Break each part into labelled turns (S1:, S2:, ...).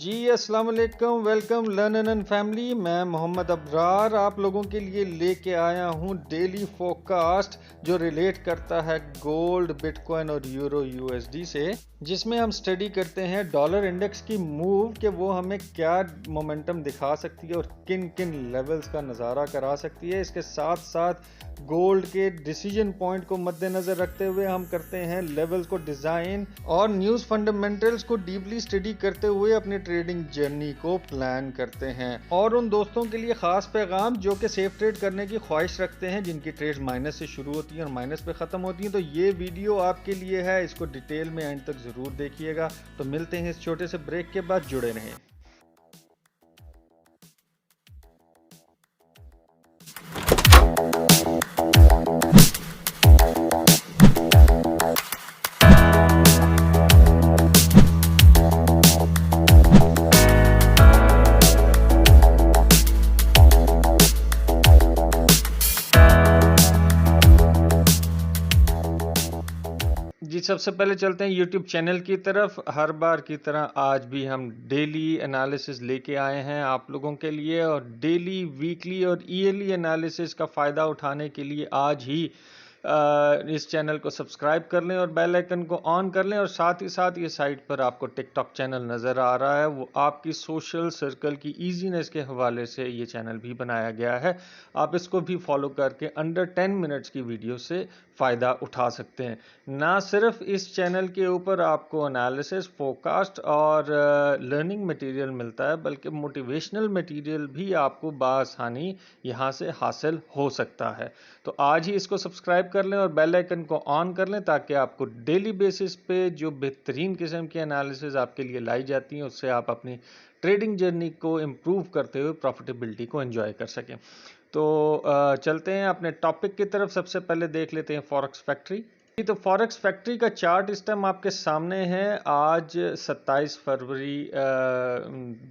S1: जी अस्सलाम वालेकुम, welcome learn and family. मैं मोहम्मद अबरार आप लोगों के लिए लेके आया हूँ डेली फोरकास्ट जो रिलेट करता है गोल्ड, बिटकॉइन और यूरो यूएसडी से, जिसमें हम स्टडी करते हैं डॉलर इंडेक्स की मूव कि वो हमें क्या मोमेंटम दिखा सकती है और किन किन लेवल्स का नज़ारा करा सकती है। इसके साथ साथ गोल्ड के डिसीजन पॉइंट को मद्देनज़र रखते हुए हम करते हैं लेवल्स को डिज़ाइन और न्यूज़ फंडामेंटल्स को डीपली स्टडी करते हुए अपनी ट्रेडिंग जर्नी को प्लान करते हैं। और उन दोस्तों के लिए ख़ास पैगाम जो कि सेफ ट्रेड करने की ख्वाहिश रखते हैं, जिनकी ट्रेड्स माइनस से शुरू होती हैं और माइनस पे ख़त्म होती हैं, तो ये वीडियो आपके लिए है। इसको डिटेल में एंड तक ज़रूर देखिएगा। तो मिलते हैं इस छोटे से ब्रेक के बाद, जुड़े रहें। जी सबसे पहले चलते हैं YouTube चैनल की तरफ। हर बार की तरह आज भी हम डेली एनालिसिस लेके आए हैं आप लोगों के लिए, और डेली, वीकली और ईयरली एनालिसिस का फ़ायदा उठाने के लिए आज ही इस चैनल को सब्सक्राइब कर लें और बेल आइकन को ऑन कर लें। और साथ ही साथ ये साइट पर आपको टिकटॉक चैनल नज़र आ रहा है, वो आपकी सोशल सर्कल की ईजीनेस के हवाले से ये चैनल भी बनाया गया है। आप इसको भी फॉलो करके अंडर 10 मिनट्स की वीडियो से फ़ायदा उठा सकते हैं। ना सिर्फ इस चैनल के ऊपर आपको एनालिसिस, फोरकास्ट और लर्निंग मटेरियल मिलता है, बल्कि मोटिवेशनल मटेरियल भी आपको बासानी यहाँ से हासिल हो सकता है। तो आज ही इसको सब्सक्राइब कर लें और बेल आइकन को ऑन कर लें, ताकि आपको डेली बेसिस पे जो बेहतरीन किस्म की एनालिसिस आपके लिए लाई जाती हैं, उससे आप अपनी ट्रेडिंग जर्नी को इम्प्रूव करते हुए प्रॉफिटेबिलिटी को एंजॉय कर सकें। तो चलते हैं अपने टॉपिक की तरफ। सबसे पहले देख लेते हैं फॉरेक्स फैक्ट्री। तो फॉरेक्स फैक्ट्री का चार्ट इस टाइम आपके सामने है। आज 27 फरवरी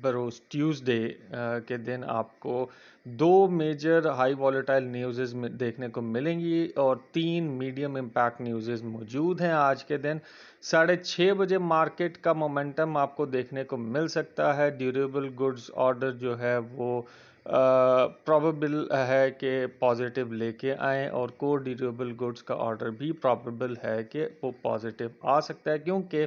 S1: बरोज ट्यूसडे के दिन आपको दो मेजर हाई वॉलेटाइल न्यूज़ देखने को मिलेंगी और 3 मीडियम इम्पैक्ट न्यूज़ मौजूद हैं आज के दिन। 6:30 बजे मार्केट का मोमेंटम आपको देखने को मिल सकता है। ड्यूरेबल गुड्स ऑर्डर जो है वो प्रोबेबल है कि पॉजिटिव लेके आए, और कोर ड्यूरेबल गुड्स का ऑर्डर भी प्रोबेबल है कि वो पॉजिटिव आ सकता है, क्योंकि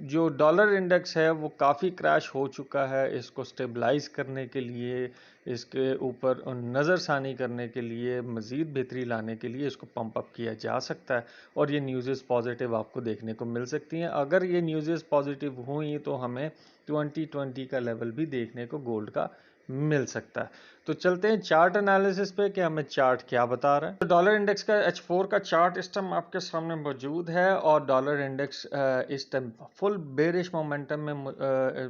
S1: जो डॉलर इंडेक्स है वो काफ़ी क्रैश हो चुका है। इसको स्टेबलाइज करने के लिए, इसके ऊपर नज़रसानी करने के लिए, मज़ीद बेहतरी लाने के लिए इसको पंप अप किया जा सकता है, और ये न्यूज़ पॉजिटिव आपको देखने को मिल सकती हैं। अगर ये न्यूज़ पॉजिटिव हुई तो हमें 2020 का लेवल भी देखने को गोल्ड का मिल सकता है। तो चलते हैं चार्ट एनालिसिस पे कि हमें चार्ट क्या बता रहा है। तो डॉलर इंडेक्स का H4 का चार्ट इस टाइम आपके सामने मौजूद है, और डॉलर इंडेक्स इस टाइम फुल बेरिश मोमेंटम में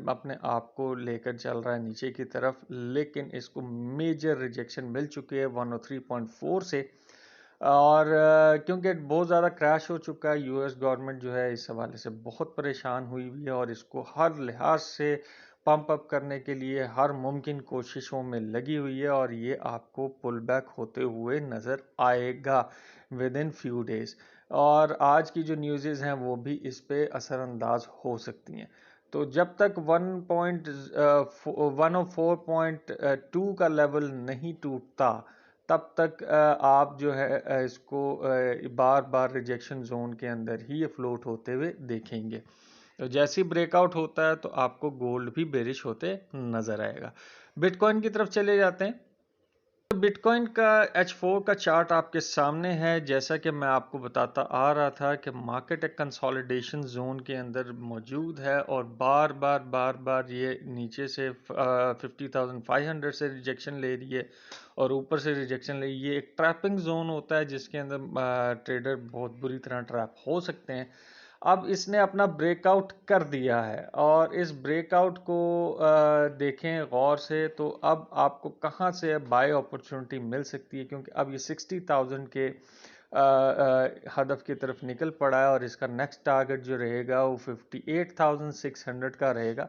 S1: अपने आप को लेकर चल रहा है नीचे की तरफ, लेकिन इसको मेजर रिजेक्शन मिल चुकी है 103.4 से। और क्योंकि बहुत ज़्यादा क्रैश हो चुका है, यूएस गवर्नमेंट जो है इस हवाले से बहुत परेशान हुई हुई है, और इसको हर लिहाज से पंप अप करने के लिए हर मुमकिन कोशिशों में लगी हुई है, और ये आपको पुल बैक होते हुए नज़र आएगा विद इन फ्यू डेज। और आज की जो न्यूज़ हैं वो भी इस पे असरअंदाज हो सकती हैं। तो जब तक 104.2 का लेवल नहीं टूटता, तब तक आप जो है इसको बार बार रिजेक्शन जोन के अंदर ही ये फ्लोट होते हुए देखेंगे। तो जैसे ही ब्रेकआउट होता है तो आपको गोल्ड भी बेरिश होते नजर आएगा। बिटकॉइन की तरफ चले जाते हैं। तो बिटकॉइन का H4 का चार्ट आपके सामने है। जैसा कि मैं आपको बताता आ रहा था कि मार्केट एक कंसोलिडेशन जोन के अंदर मौजूद है, और बार बार ये नीचे से 50,500 से रिजेक्शन ले रही है और ऊपर से रिजेक्शन ले रही है। ये एक ट्रैपिंग जोन होता है जिसके अंदर ट्रेडर बहुत बुरी तरह ट्रैप हो सकते हैं। अब इसने अपना ब्रेकआउट कर दिया है, और इस ब्रेकआउट को देखें गौर से, तो अब आपको कहाँ से बाय अपॉर्चुनिटी मिल सकती है, क्योंकि अब ये 60,000 के हदफ की तरफ निकल पड़ा है, और इसका नेक्स्ट टारगेट जो रहेगा वो 58,600 का रहेगा।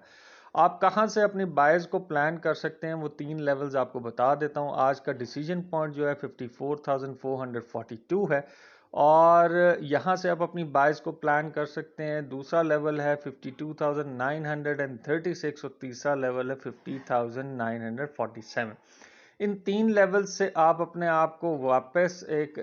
S1: आप कहाँ से अपनी बायर्स को प्लान कर सकते हैं, वो 3 लेवल्स आपको बता देता हूँ। आज का डिसीजन पॉइंट जो है 54,442 है, और यहाँ से आप अपनी बाइज को प्लान कर सकते हैं। दूसरा लेवल है 52,936 और तीसरा लेवल है 50,947। इन 3 लेवल से आप अपने आप को वापस एक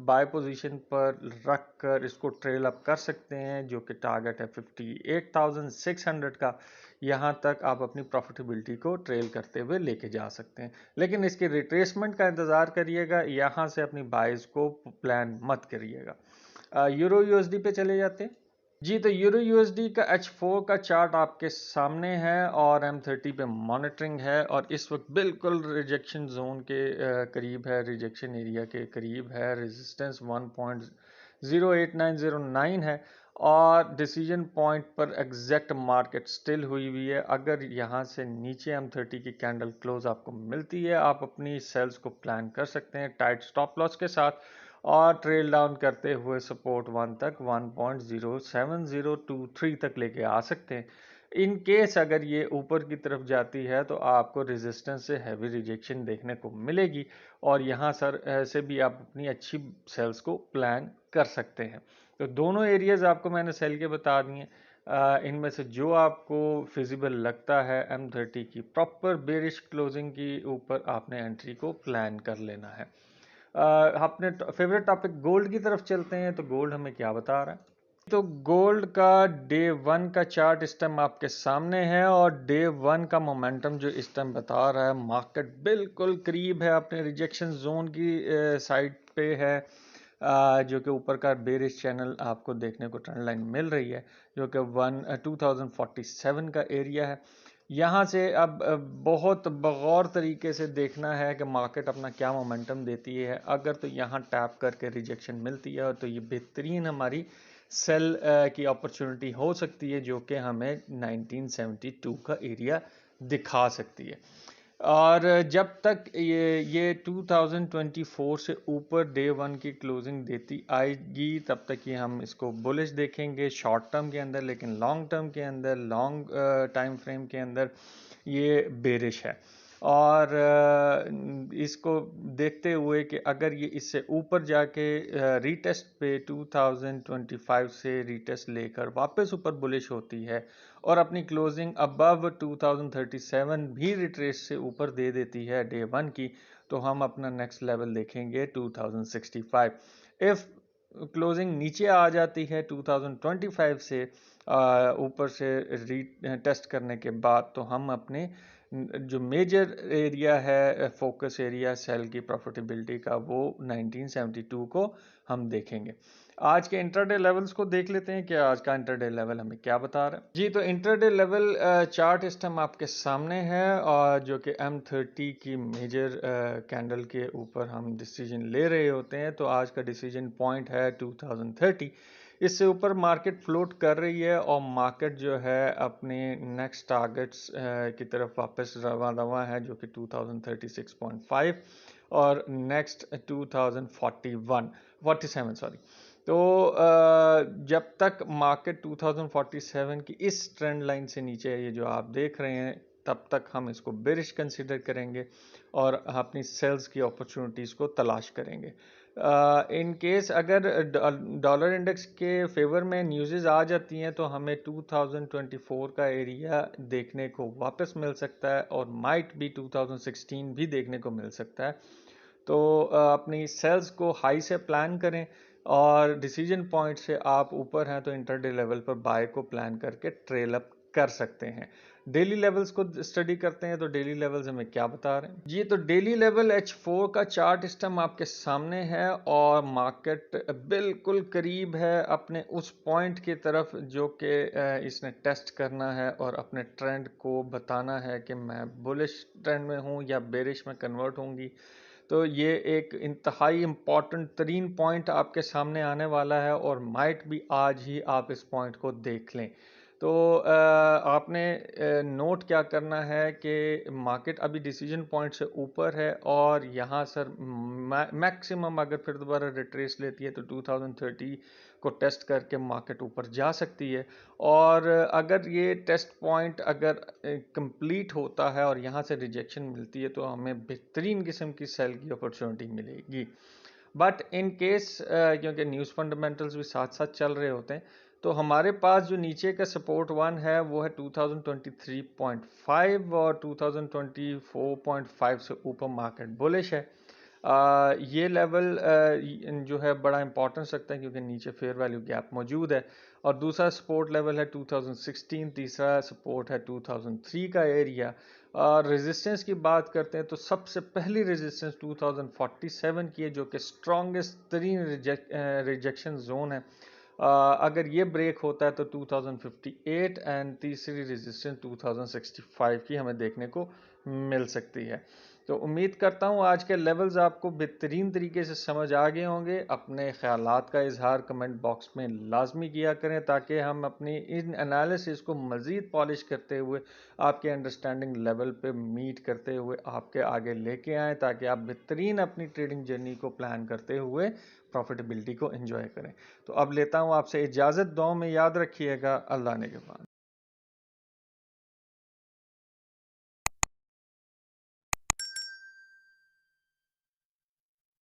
S1: बाय पोजीशन पर रख कर इसको ट्रेल अप कर सकते हैं, जो कि टारगेट है 58,600 का। यहाँ तक आप अपनी प्रॉफिटेबिलिटी को ट्रेल करते हुए लेके जा सकते हैं, लेकिन इसके रिट्रेसमेंट का इंतज़ार करिएगा, यहाँ से अपनी बाइज को प्लान मत करिएगा। यूरो यूएसडी पे चले जाते हैं जी। तो यूरो यूएसडी का H4 का चार्ट आपके सामने है और M30 पे मॉनिटरिंग है और इस वक्त बिल्कुल रिजेक्शन जोन के करीब है, रिजेक्शन एरिया के करीब है। रेजिस्टेंस 1.08909 है और डिसीजन पॉइंट पर एग्जैक्ट मार्केट स्टिल हुई है। अगर यहाँ से नीचे M30 की कैंडल क्लोज आपको मिलती है, आप अपनी सेल्स को प्लान कर सकते हैं टाइट स्टॉप लॉस के साथ और ट्रेल डाउन करते हुए सपोर्ट 1 तक 1.07023 तक लेके आ सकते हैं। इन केस अगर ये ऊपर की तरफ जाती है तो आपको रेजिस्टेंस से हैवी रिजेक्शन देखने को मिलेगी और यहाँ सर से भी आप अपनी अच्छी सेल्स को प्लान कर सकते हैं। तो दोनों एरियाज आपको मैंने सेल के बता दिए। इनमें से जो आपको फिजिबल लगता है M30 की प्रॉपर बेरिश क्लोजिंग की ऊपर आपने एंट्री को प्लान कर लेना है। अपने फेवरेट टॉपिक गोल्ड की तरफ चलते हैं। तो गोल्ड हमें क्या बता रहा है? तो गोल्ड का डे 1 का चार्ट इस टाइम आपके सामने है और डे 1 का मोमेंटम जो इस टाइम बता रहा है, मार्केट बिल्कुल करीब है अपने रिजेक्शन जोन की साइड पे है, जो कि ऊपर का बेरिश चैनल आपको देखने को ट्रेंड लाइन मिल रही है, जो कि 2047 का एरिया है। यहाँ से अब बहुत बगौर तरीके से देखना है कि मार्केट अपना क्या मोमेंटम देती है। अगर तो यहाँ टैप करके रिजेक्शन मिलती है तो ये बेहतरीन हमारी सेल की अपॉर्चुनिटी हो सकती है, जो कि हमें 1972 का एरिया दिखा सकती है। और जब तक ये 2024 से ऊपर डे 1 की क्लोजिंग देती आएगी तब तक ये हम इसको बुलिश देखेंगे शॉर्ट टर्म के अंदर, लेकिन लॉन्ग टर्म के अंदर, लॉन्ग टाइम फ्रेम के अंदर ये बेरिश है। और इसको देखते हुए कि अगर ये इससे ऊपर जाके रीटेस्ट पे 2025 से रीटेस्ट लेकर वापस ऊपर बुलिश होती है और अपनी क्लोजिंग अबव 2037 भी रिट्रेस से ऊपर दे देती है डे 1 की, तो हम अपना नेक्स्ट लेवल देखेंगे 2065। इफ क्लोजिंग नीचे आ जाती है 2025 से ऊपर से टेस्ट करने के बाद, तो हम अपने जो मेजर एरिया है फोकस एरिया सेल की प्रॉफिटेबिलिटी का, वो 1972 को हम देखेंगे। आज के इंटरडे लेवल्स को देख लेते हैं कि आज का इंटरडे लेवल हमें क्या बता रहा है जी। तो इंटरडे लेवल चार्ट इस टाइम आपके सामने है और जो कि M30 की मेजर कैंडल के ऊपर हम डिसीजन ले रहे होते हैं। तो आज का डिसीजन पॉइंट है 2030। इससे ऊपर मार्केट फ्लोट कर रही है और मार्केट जो है अपने नेक्स्ट टारगेट्स की तरफ वापस रवा है, जो कि 2036.5 और नेक्स्ट 2047 सॉरी। तो जब तक मार्केट 2047 की इस ट्रेंड लाइन से नीचे है, ये जो आप देख रहे हैं, तब तक हम इसको बेरिश कंसिडर करेंगे और अपनी सेल्स की अपॉर्चुनिटीज़ को तलाश करेंगे। इन केस अगर डॉलर इंडेक्स के फेवर में न्यूज़ आ जाती हैं तो हमें 2024 का एरिया देखने को वापस मिल सकता है और माइट भी 2016 भी देखने को मिल सकता है। तो अपनी सेल्स को हाई से प्लान करें और डिसीजन पॉइंट से आप ऊपर हैं तो इंटरडे लेवल पर बाय को प्लान करके ट्रेल अप कर सकते हैं। डेली लेवल्स को स्टडी करते हैं तो डेली लेवल्स हमें क्या बता रहे हैं जी। तो डेली लेवल H4 का चार्ट इस टाइम आपके सामने है और मार्केट बिल्कुल करीब है अपने उस पॉइंट की तरफ जो कि इसने टेस्ट करना है और अपने ट्रेंड को बताना है कि मैं बुलिश ट्रेंड में हूँ या बेरिश में कन्वर्ट होंगी। तो ये एक इंतहाई इम्पॉर्टेंट तरीन पॉइंट आपके सामने आने वाला है और माइट भी आज ही आप इस पॉइंट को देख लें। तो आपने नोट क्या करना है कि मार्केट अभी डिसीजन पॉइंट से ऊपर है और यहाँ सर मैक्सिमम अगर फिर दोबारा रिट्रेस लेती है तो 2030 को टेस्ट करके मार्केट ऊपर जा सकती है। और अगर ये टेस्ट पॉइंट अगर कंप्लीट होता है और यहाँ से रिजेक्शन मिलती है तो हमें बेहतरीन किस्म की सेल की अपॉर्चुनिटी मिलेगी। बट इन केस क्योंकि न्यूज़ फंडामेंटल्स भी साथ साथ चल रहे होते हैं, तो हमारे पास जो नीचे का सपोर्ट वन है वो है 2023.5 और 2024.5 से ऊपर मार्केट बुलिश है। ये लेवल जो है बड़ा इंपॉर्टेंस रखता है क्योंकि नीचे फेयर वैल्यू गैप मौजूद है। और दूसरा सपोर्ट लेवल है 2016, तीसरा सपोर्ट है 2003 का एरिया। और रेजिस्टेंस की बात करते हैं तो सबसे पहली रेजिस्टेंस 2047 की है, जो कि स्ट्रॉन्गेस्ट तरीन रिजेक्शन जोन है। अगर ये ब्रेक होता है तो 2058 एंड तीसरी रेजिस्टेंस 2065 की हमें देखने को मिल सकती है। तो उम्मीद करता हूँ आज के लेवल्स आपको बेहतरीन तरीके से समझ आ गए होंगे। अपने ख्यालात का इजहार कमेंट बॉक्स में लाजमी किया करें ताकि हम अपनी इन एनालिसिस को मज़ीद पॉलिश करते हुए आपके अंडरस्टैंडिंग लेवल पे मीट करते हुए आपके आगे लेके आएँ, ताकि आप बेहतरीन अपनी ट्रेडिंग जर्नी को प्लान करते हुए प्रॉफिटेबिलिटी को एंजॉय करें। तो अब लेता हूँ आपसे इजाज़त। दुआ में याद रखिएगा। अल्लाह ने के बाद।